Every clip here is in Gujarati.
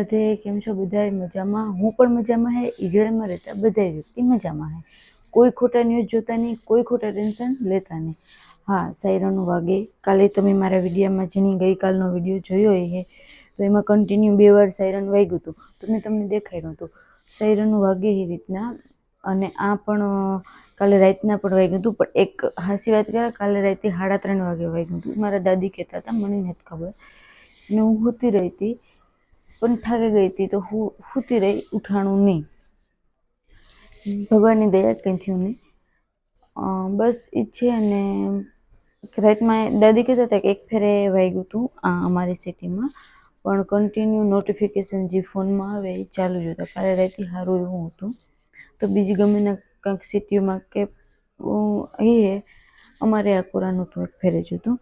રાધે કેમ છો બધાય મજામાં? હું પણ મજામાં હે, ઇઝરાયલમાં રહેતા બધાય વ્યક્તિ મજામાં હે. કોઈ ખોટા ન્યૂઝ જોતા નહીં, કોઈ ખોટા ટેન્શન લેતા નહીં. હા, સાયરનનો વાગે કાલે તમે મારા વિડીયોમાં જેની ગઈકાલનો વિડીયો જોયો હે તો એમાં કન્ટિન્યુ 2 વાર સાયરન વાગ્યું હતું, તો મેં તમને દેખાડ્યું હતું. સાયરનનું વાગે એ રીતના, અને આ પણ કાલે રાતના પણ વાગ્યું હતું. પણ એક હાસી વાત કરે, કાલે રાતે 3:30 વાગે વાગ્યું હતું. મારા દાદી કહેતા હતા, મને નથી ખબર. ને હું સૂતી રહી હતી, પણ થાકી ગઈ હતી તો હું સૂતી રહી, ઉઠાણું નહીં. ભગવાનની દયા કંઈ થયું નહીં, બસ એ જ છે. અને રાતમાં દાદી કહેતા હતા કે એક ફેરે વાગ્યું હતું અમારી સિટીમાં, પણ કન્ટિન્યુ નોટિફિકેશન જે ફોનમાં આવે એ ચાલુ જ હતા. કાલે રાતે સારું એવું હતું. તો બીજી ગમે કંઈક સિટીઓમાં કે એ અમારે આ કોરાનું તો એક ફેરે જ હતું.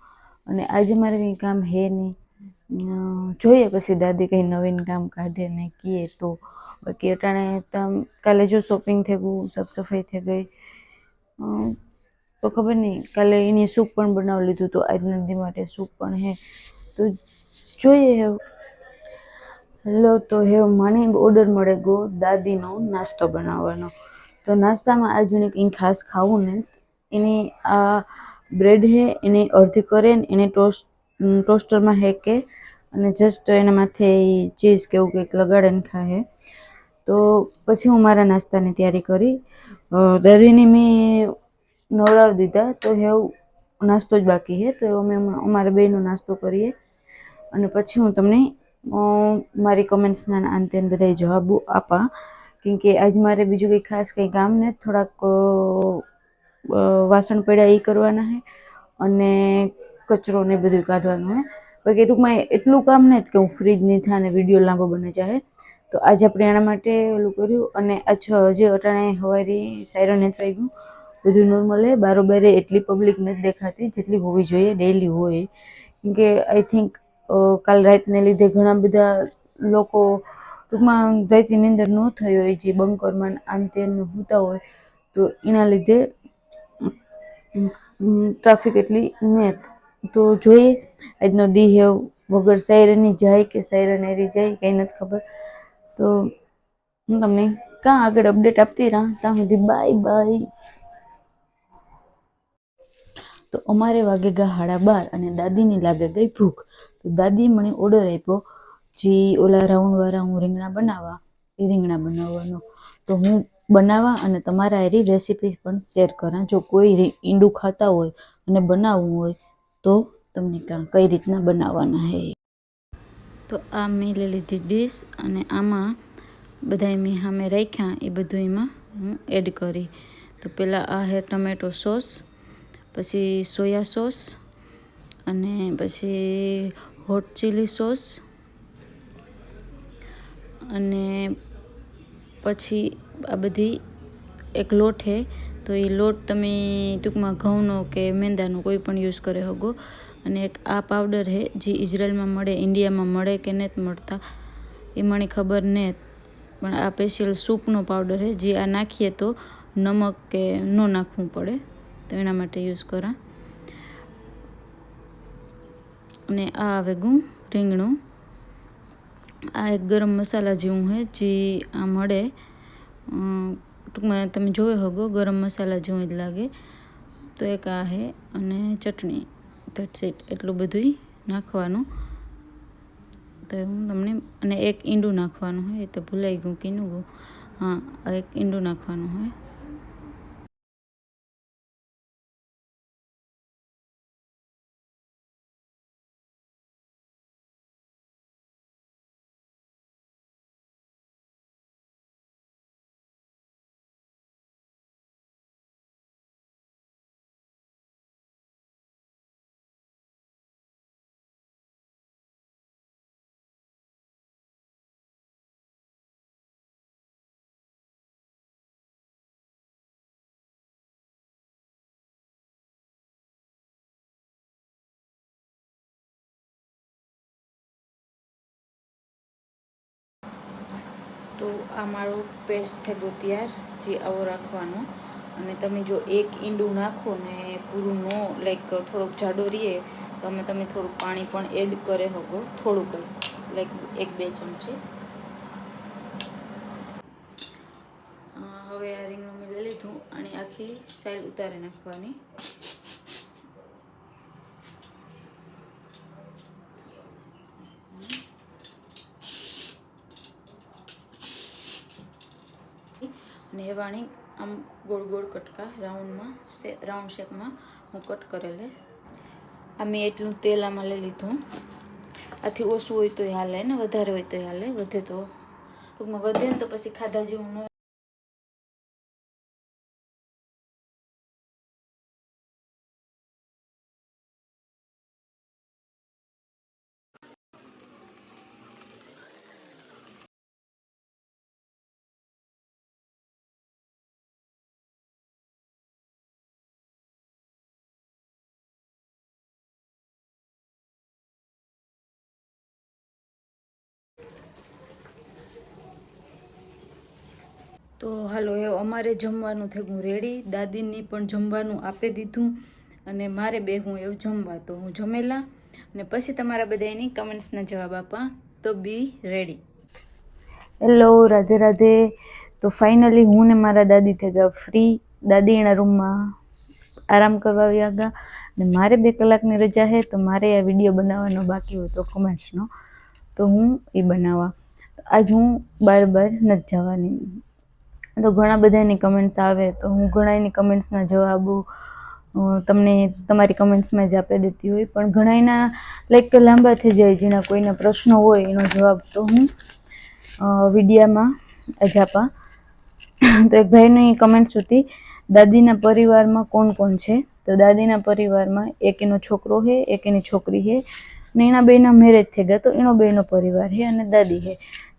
અને આજે મારે કંઈ કામ હે નહીં, જોઈએ પછી દાદી કંઈ નવીન કામ કાઢે ને કહે તો. બાકી અટાણે કાલે જો શોપિંગ થઈ ગયું, સાફ સફાઈ થઈ ગઈ, તો ખબર નહીં. કાલે એની સૂપ પણ બનાવી લીધું, તો આજના દી માટે સૂપ પણ હે. તો જોઈએ હેવ હેલો તો હેવ મને ઓર્ડર મળે ગો દાદીનો નાસ્તો બનાવવાનો. તો નાસ્તામાં આજે કંઈ ખાસ ખાવું ને, એની આ બ્રેડ હે એને અડધી કરે ને એને ટોસ્ટરમાં હેકે અને જસ્ટ એના માથે ચીઝ કે એવું કંઈક લગાડે ને ખાય. તો પછી હું મારા નાસ્તાની તૈયારી કરી. દાદીને મેં નવડાવી દીધા, તો હેવ નાસ્તો જ બાકી છે. તો અમે અમારા બેનો નાસ્તો કરીએ અને પછી હું તમને મારી કમેન્ટ્સના અંતે બધા જવાબો આપા. કેમ કે આજ મારે બીજું કંઈ ખાસ કંઈ કામ ને થોડાક વાસણ પડ્યા એ કરવાના છે અને કચરો ને બધું કાઢવાનું છે. બાકી ટૂંકમાં એટલું કામ નહીં કે હું ફ્રી જ નહીં થાય અને વિડીયો લાંબો બની જાય. તો આજે આપણે એના માટે ઓલું કર્યું. અને અચ્છા, હજી અટાણે સવારે સાયરન નથી વાગ્યું, બધું નોર્મલ છે. બારોબાર એટલી પબ્લિક નથી દેખાતી જેટલી હોવી જોઈએ, ડેઈલી હોય. કેમ કે આઈ થિંક કાલ રાતને લીધે ઘણા બધા લોકો ટૂંકમાં રાતની અંદર ન થઈ હોય, જે બંકરમાં આંતે સૂતા હોય, તો એના લીધે ટ્રાફિક એટલી નથી. તો જોઈએ આજનો દી હેવ વગર સાયરનની જાય કે સાયરન એરી જાય કંઈ નથી ખબર. તો હું તમને કાં આગળ અપડેટ આપતી રહા. ત્યાં સુધી બાય બાય. તો અમારે વાગે ગયા 12:30 અને દાદીને લાગે ગઈ ભૂખ. તો દાદીએ મને ઓર્ડર આપ્યો, જે ઓલા રાઉન્ડવાળા હું રીંગણા બનાવવા, એ રીંગણા બનાવવાનો. તો હું બનાવવા અને તમારા એરી રેસીપી પણ શેર કરા. જો કોઈ ઈંડું ખાતા હોય અને બનાવવું હોય તો તમને કઈ રીતના બનાવવાના છે. તો આ મેં લઈ લીધી ડીશ અને આમાં બધા મેં સામે રાખ્યા એ બધું એમાં હું એડ કરી. તો પહેલાં આ હે ટમેટો સોસ, પછી સોયા સોસ, અને પછી હોટ ચીલી સોસ, અને પછી આ બધી એક લોટ છે. તો એ લોટ તમે ટૂંકમાં ઘઉંનો કે મેંદાનો કોઈ પણ યુઝ કરે શકો. અને એક આ પાવડર છે જે ઇઝરાયલમાં મળે, ઇન્ડિયામાં મળે કે નથી મળતા એ મને ખબર નથી, પણ આ સ્પેશિયલ સૂપનો પાવડર છે. જે આ નાખીએ તો નમક કે ન નાખવું પડે, તો એના માટે યુઝ કરા. અને આ આવે ગું રીંગણું. આ એક ગરમ મસાલા જેવું છે જે આ મળે, ટૂંકમાં તમે જોયો હોગો ગરમ મસાલા જેવું જ લાગે. તો એક આ છે અને ચટણી, ધેટ્સ ઇટ. એટલું બધું નાખવાનું. તો હું તમને અને એક ઈંડું નાખવાનું હોય, એ તો ભૂલાઈ ગયું કીનું ગયું. હા, આ એક ઈંડું નાખવાનું હોય. તો આ મારો પેસ્ટ થઈ ગયો તૈયાર, જે આવો રાખવાનો. અને તમે જો એક ઈંડું નાખો ને પૂરું નો લાઈક થોડોક જાડો રહીએ તો તમે થોડુંક પાણી પણ એડ કરે શકો, થોડુંક લાઈક 1-2 ચમચી. આખી સાઈલ ઉતારી નાખવાની. અને એ વાણી આમ ગોળ ગોળ કટકા રાઉન્ડ શેપમાં હું કટ કરેલે. આ મેં એટલું તેલ આમાં લઈ લીધું. આથી ઓછું હોય તોય હાલે ને વધારે હોય તોય હાલે. વધે તો ટૂંકમાં વધે ને તો પછી ખાધા જેવું ન. તો હાલો એ અમારે જમવાનું થયું રેડી. દાદીની પણ જમવાનું આપી દીધું અને મારે બેહું એવું જમવા. તો હું જમેલા અને પછી તમારા બધાની કમેન્ટ્સના જવાબ આપા. તો બી રેડી. હેલો, રાધે રાધે. તો ફાઇનલી હું ને મારા દાદી થઈ ગયા ફ્રી. દાદી એના રૂમમાં આરામ કરવા આવ્યા ગયા અને મારે 2 કલાકની રજા છે. તો મારે આ વિડીયો બનાવવાનો બાકી હોય તો કમેન્ટ્સનો, તો હું એ બનાવવા. આજ હું બાર નથી જવાની. તો ઘણા બધાની કમેન્ટ્સ આવે તો હું ઘણાની કમેન્ટ્સના જવાબો તમને તમારી કમેન્ટ્સમાં જ આપી દેતી હોય. પણ ઘણાના લાઈક લાંબા થઈ જાય, જેના કોઈના પ્રશ્નો હોય એનો જવાબ તો હું વિડીયામાં જ આપા. તો એક ભાઈની કમેન્ટ્સ હતી, દાદીના પરિવારમાં કોણ કોણ છે? તો દાદીના પરિવારમાં એક એનો છોકરો છે, એક એની છોકરી છે ને એના બેના મેરેજ થઈ ગયા. તો એનો બેનો પરિવાર છે અને દાદી છે.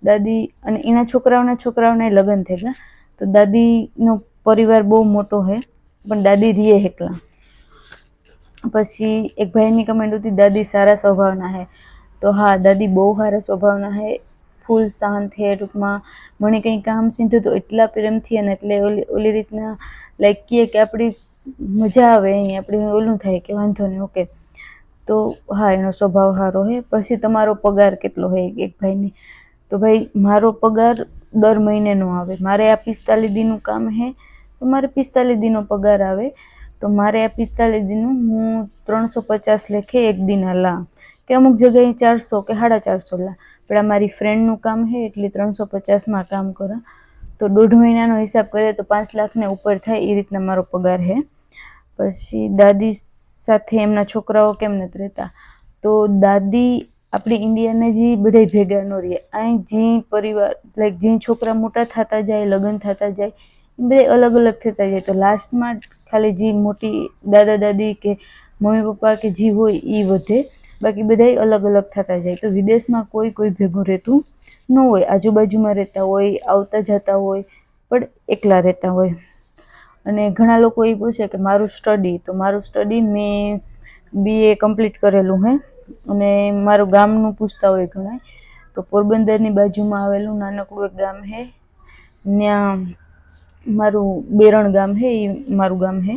દાદી અને એના છોકરાઓને લગ્ન થઈ ગયા. તો દાદીનો પરિવાર બહુ મોટો છે પણ દાદી રીએ એકલા. પછી એક ભાઈની કમેન્ટ હતી, દાદી સારા સ્વભાવના છે. તો હા, દાદી બહુ સારા સ્વભાવના છે, ફૂલ શાંત છે. ટૂંકમાં મને કંઈ કામ સીધું તો એટલા પ્રેમથી અને એટલે ઓલી રીતના લાઈક કે આપણી મજા આવે, અહીં આપણે ઓલું થાય કે વાંધો નહીં ઓકે. તો હા, એનો સ્વભાવ સારો છે. પછી તમારો પગાર કેટલો છે એક ભાઈની? તો ભાઈ મારો પગાર દર મહિનેનો આવે. મારે આ 45 દીનું કામ છે તો મારે 45 દીનો પગાર આવે. તો મારે આ 45 દીનું હું 350 લેખે એક દીના લા, કે અમુક જગ્યાએ 400 કે 450 લા. પણ આ મારી ફ્રેન્ડનું કામ છે એટલે 350માં કામ કરે. તો 1.5 મહિનાનો હિસાબ કરીએ તો 5 લાખને ઉપર થાય એ રીતના મારો પગાર છે. પછી દાદી સાથે એમના છોકરાઓ કેમ નથી રહેતા? તો દાદી આપણી ઇન્ડિયાને જે બધા ભેગા ન રહે. અહીં જે પરિવાર લાઈક જે છોકરા મોટા થતા જાય, લગ્ન થતા જાય, એ બધા અલગ અલગ થતા જાય. તો લાસ્ટમાં ખાલી જે મોટી દાદા દાદી કે મમ્મી પપ્પા કે જે હોય એ વધે, બાકી બધા અલગ અલગ થતા જાય. તો વિદેશમાં કોઈ ભેગું રહેતું ન હોય, આજુબાજુમાં રહેતા હોય, આવતા જતા હોય, પણ એકલા રહેતા હોય. અને ઘણા લોકો એ પૂછે કે મારું સ્ટડી, તો મારું સ્ટડી મેં BA કમ્પ્લીટ કરેલું છે. અને મારું ગામનું પૂછતા હોય ઘણા, તો પોરબંદરની બાજુમાં આવેલું નાનકડું એક ગામ છે, ત્યાં મારું બેરણ ગામ છે, એ મારું ગામ છે.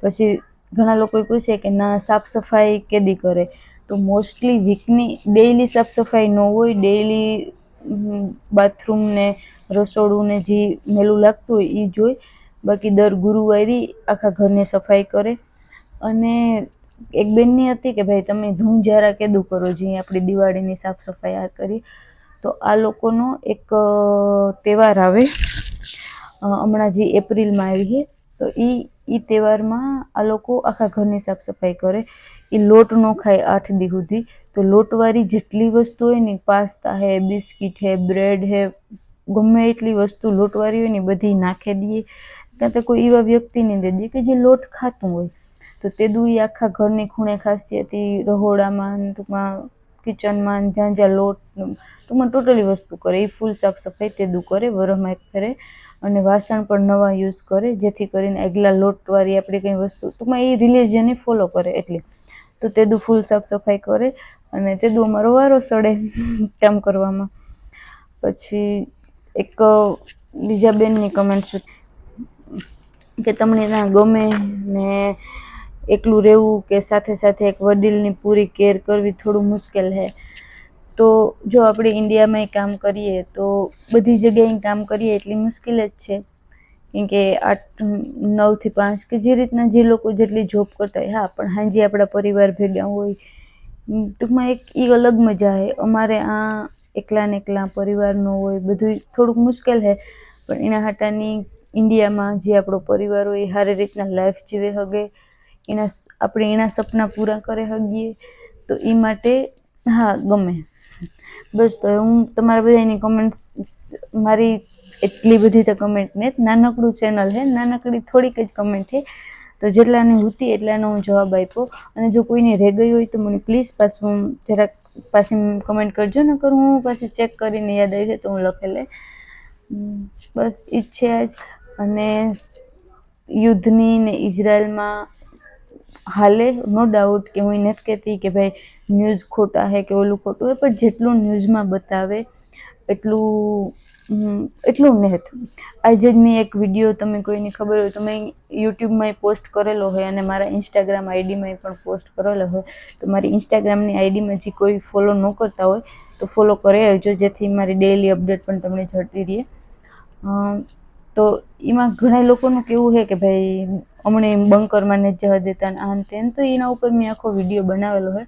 પછી ઘણા લોકો પૂછે કે ના સાફ સફાઈ કેદી કરે? તો મોસ્ટલી વીકની ડેઈલી સાફ સફાઈ ન હોય. ડેઈલી બાથરૂમ ને રસોડું ને જે મેલું લાગતું હોય એ જોઈ. બાકી દર ગુરુવારે આખા ઘરની સફાઈ કરે. અને એક બેનની હતી કે ભાઈ તમે ધૂંજારા કેદું કરો, જે આપણી દિવાળીની સાફ સફાઈ આ કરી. તો આ લોકોનો એક તહેવાર આવે હમણાં જે એપ્રિલમાં આવી છે. તો એ તહેવારમાં આ લોકો આખા ઘરની સાફ સફાઈ કરે. એ લોટ ન ખાય 8 દી સુધી. તો લોટવાળી જેટલી વસ્તુ હોય ને, પાસ્તા છે, બિસ્કીટ છે, બ્રેડ છે, ગમે એટલી વસ્તુ લોટવાળી હોય ને બધી નાખી દઈએ. કાં તો કોઈ એવા વ્યક્તિને દે દઈએ કે જે લોટ ખાતું હોય. તો તે દું એ આખા ઘરની ખૂણે ખાસિયતી રહોડામાં, ટૂંકમાં કિચનમાં, જ્યાં જ્યાં લોટ, ટૂંકમાં ટોટલી વસ્તુ કરે. એ ફૂલ સાફ સફાઈ તે દું કરે વરસમાં એક ફેરે. અને વાસણ પણ નવા યુઝ કરે, જેથી કરીને આગલા લોટવાળી આપણી કંઈ વસ્તુ, ટૂંકમાં એ રિલિજિયનને ફોલો કરે એટલે. તો તે દું ફૂલ સાફ સફાઈ કરે અને તે દું અમારો વારો સડે કામ કરવામાં. પછી એક બીજા બેનની કમેન્ટ્સ કે તમને ના ગમે ને એકલું રહેવું કે સાથે સાથે એક વડીલની પૂરી કેર કરવી થોડું મુશ્કેલ છે. તો જો આપણે ઇન્ડિયામાં કામ કરીએ તો બધી જગ્યાએ કામ કરીએ એટલી મુશ્કેલ જ છે કેમ કે 9 થી 5 કે જે રીતના જે લોકો જેટલી જોબ કરતા હોય, હા પણ હાંજે આપણા પરિવાર ભેગા હોય, ટૂંકમાં એક એ અલગ મજા છે. અમારે આ એકલા ને એકલા પરિવાર ન હોય, બધું થોડુંક મુશ્કેલ છે, પણ એના હાટાની ઇન્ડિયામાં જે આપણો પરિવાર હોય એ સારી રીતના લાઈફ જીવે હગે, આપણે એના સપના પૂરા કરી શકીએ, તો એ માટે હા ગમે. બસ તો હું તમારા બધાની કમેન્ટ્સ, મારી એટલી બધી તો કમેન્ટ ને નાનકડું ચેનલ છે, નાનકડી થોડીક જ કમેન્ટ છે, તો જેટલાની હતી એટલાનો હું જવાબ આપ્યો. અને જો કોઈને રહી ગઈ હોય તો મને પ્લીઝ પાછું જરાક પાછી કમેન્ટ કરજો, ને કરું હું પાછી ચેક કરીને યાદ આવી તો હું લખી લે. બસ ઈ જ છે આજ. અને યુદ્ધની ને ઇઝરાયલમાં હાલે નો ડાઉટ કે હું નથી કહેતી કે ભાઈ ન્યૂઝ ખોટા છે કે ઓલું ખોટું હોય, પણ જેટલું ન્યૂઝમાં બતાવે એટલું નહીં. આજે જ મેં એક વિડીયો, તમે કોઈને ખબર હોય તો મેં યુટ્યુબમાં પોસ્ટ કરેલો હોય અને મારા ઇન્સ્ટાગ્રામ આઈડીમાં પણ પોસ્ટ કરેલો હોય, તો મારી ઇન્સ્ટાગ્રામની આઈડીમાં જે કોઈ ફોલો ન કરતા હોય તો ફોલો કરી આવજો, જેથી મારી ડેઇલી અપડેટ પણ તમને જળતી રહે. તો એમાં ઘણા લોકોનું કેવું છે કે ભાઈ હમણાં બંકરમાં નથી જવા દેતા ને આન તેન, તો એના ઉપર મેં આખો વિડીયો બનાવેલો હોય,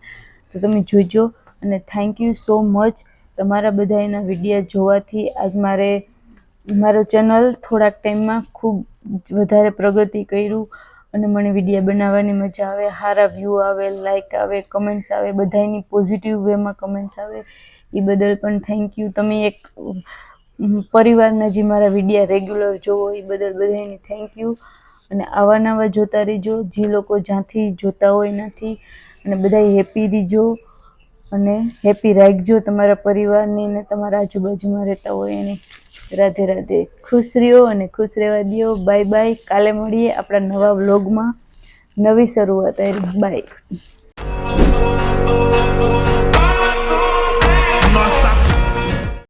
તો તમે જોજો. અને થેન્ક યુ સો મચ તમારા બધા એના વિડીયો જોવાથી આજ મારો ચેનલ થોડાક ટાઈમમાં ખૂબ વધારે પ્રગતિ કર્યું, અને મને વિડીયો બનાવવાની મજા આવે, સારા વ્યૂ આવે, લાઇક આવે, કમેન્ટ્સ આવે, બધાની પોઝિટિવ વેમાં કમેન્ટ્સ આવે, એ બદલ પણ થેન્ક યુ. તમે એક પરિવારના જે મારા વિડીયો રેગ્યુલર જોવો એ બદલ બધાની થેન્ક યુ. અને આવા નવા જોતા રહીજો, જે લોકો જ્યાંથી જોતા હોય નથી, અને બધા હેપી રહીજો અને હેપી રાખજો તમારા પરિવારની ને તમારા આજુબાજુમાં રહેતા હોય એને. રાધે રાધે. ખુશ રહ્યો અને ખુશ રહેવા દો. Bye bye. કાલે મળીએ આપણા નવા વ્લોગમાં, નવી શરૂઆત. બાય.